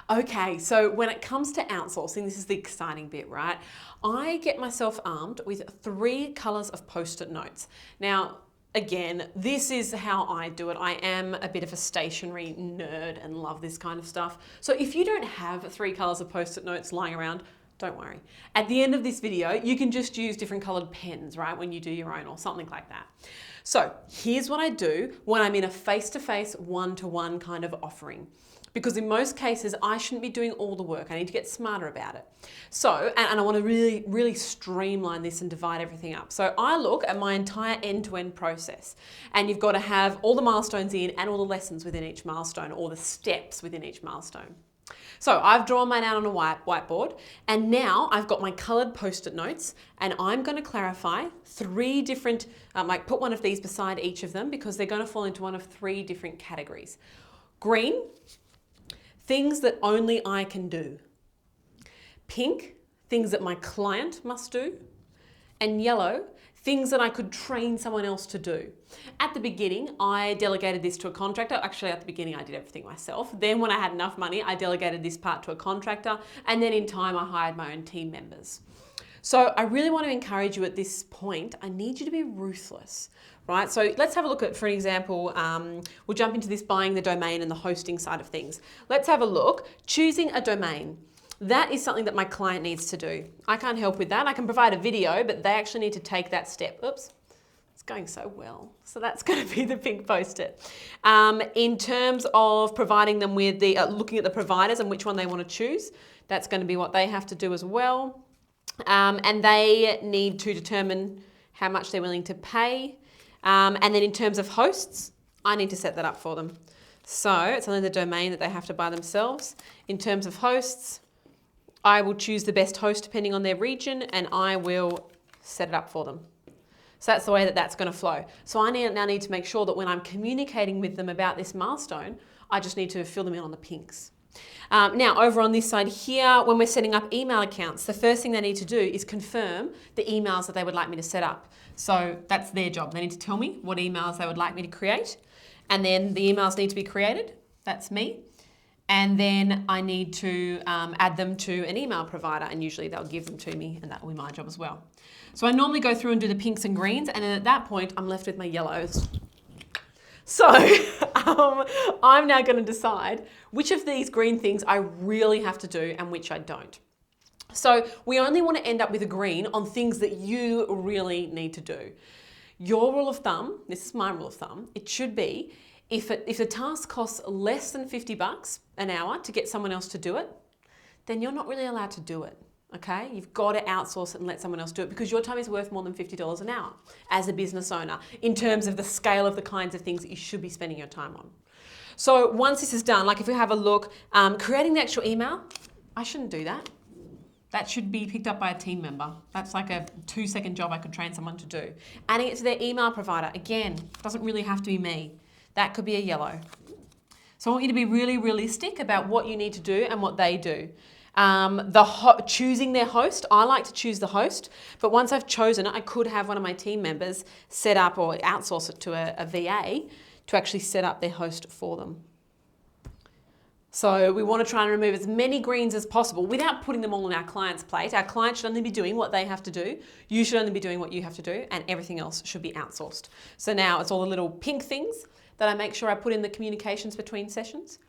Okay, so when it comes to outsourcing, this is the exciting bit, right? I get myself armed with 3 colors of post-it notes. Now, again, this is how I do it. I am a bit of a stationery nerd and love this kind of stuff. So if you don't have 3 colors of post-it notes lying around, don't worry. At the end of this video, you can just use different colored pens, right, when you do your own or something like that. So here's what I do when I'm in a face-to-face, one-to-one kind of offering. Because in most cases, I shouldn't be doing all the work. I need to get smarter about it. So, and I want to really streamline this and divide everything up. So I look at my entire end-to-end process, and you've got to have all the milestones in and all the lessons within each milestone, or the steps within each milestone. So I've drawn mine out on a whiteboard, and now I've got my colored post-it notes, and I'm going to clarify 3 different, like put one of these beside each of them because they're going to fall into one of 3 different categories. Green, things that only I can do. Pink, things that my client must do. And yellow, things that I could train someone else to do. At the beginning, I delegated this to a contractor. Actually, at the beginning, I did everything myself. Then when I had enough money, I delegated this part to a contractor. And then in time, I hired my own team members. So I really want to encourage you at this point, I need you to be ruthless, right? So let's have a look at, for an example, we'll jump into this buying the domain and the hosting side of things. Let's have a look. Choosing a domain. That is something that my client needs to do. I can't help with that. I can provide a video, but they actually need to take that step. Oops, it's going so well. So that's going to be the pink post-it. In terms of providing them with the, looking at the providers and which one they want to choose, that's going to be what they have to do as well. And they need to determine how much they're willing to pay. And then in terms of hosts, I need to set that up for them. So it's only the domain that they have to buy themselves. In terms of hosts, I will choose the best host depending on their region, and I will set it up for them. So that's the way that that's going to flow. So I now need to make sure that when I'm communicating with them about this milestone, I just need to fill them in on the pinks. Now, over on this side here, when we're setting up email accounts, the first thing they need to do is confirm the emails that they would like me to set up. So that's their job. They need to tell me what emails they would like me to create. And then the emails need to be created. That's me. And then I need to add them to an email provider, and usually they'll give them to me, and that will be my job as well. So I normally go through and do the pinks and greens, and then at that point, I'm left with my yellows. So I'm now going to decide which of these green things I really have to do and which I don't. So we only want to end up with a green on things that you really need to do. Your rule of thumb, this is my rule of thumb, it should be if a task costs less than $50 an hour to get someone else to do it, then you're not really allowed to do it. Okay, you've got to outsource it and let someone else do it because your time is worth more than $50 an hour as a business owner in terms of the scale of the kinds of things that you should be spending your time on. So once this is done, like if we have a look, creating the actual email, I shouldn't do that. That should be picked up by a team member. That's like a 2-second job I could train someone to do. Adding it to their email provider, again, doesn't really have to be me. That could be a yellow. So I want you to be really realistic about what you need to do and what they do. Choosing their host, I like to choose the host, but once I've chosen it, I could have one of my team members set up or outsource it to a VA to actually set up their host for them. So we want to try and remove as many greens as possible without putting them all on our client's plate. Our client should only be doing what they have to do. You should only be doing what you have to do, and everything else should be outsourced. So now it's all the little pink things that I make sure I put in the communications between sessions.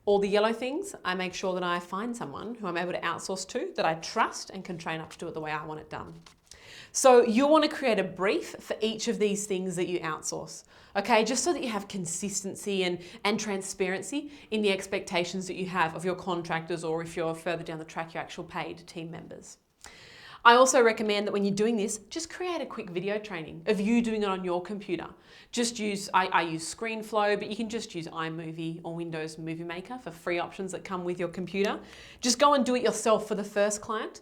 All the yellow things, I make sure that I find someone who I'm able to outsource to, that I trust and can train up to do it the way I want it done. So you'll want to create a brief for each of these things that you outsource, okay? Just so that you have consistency and transparency in the expectations that you have of your contractors, or if you're further down the track, your actual paid team members. I also recommend that when you're doing this, just create a quick video training of you doing it on your computer. Just use, I use ScreenFlow, but you can just use iMovie or Windows Movie Maker for free options that come with your computer. Just go and do it yourself for the first client.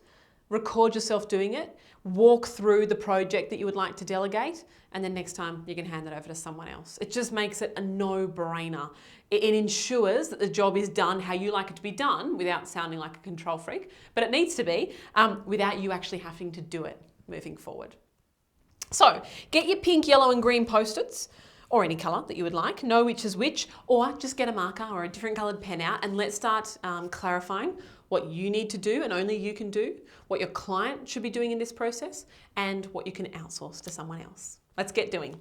Record yourself doing it, walk through the project that you would like to delegate, and then next time you can hand it over to someone else. It just makes it a no-brainer. It ensures that the job is done how you like it to be done without sounding like a control freak, but it needs to be without you actually having to do it moving forward. So get your pink, yellow and green post-its. or any colour that you would like, know which is which, or just get a marker or a different coloured pen out and let's start clarifying what you need to do and only you can do, what your client should be doing in this process, and what you can outsource to someone else. Let's get doing.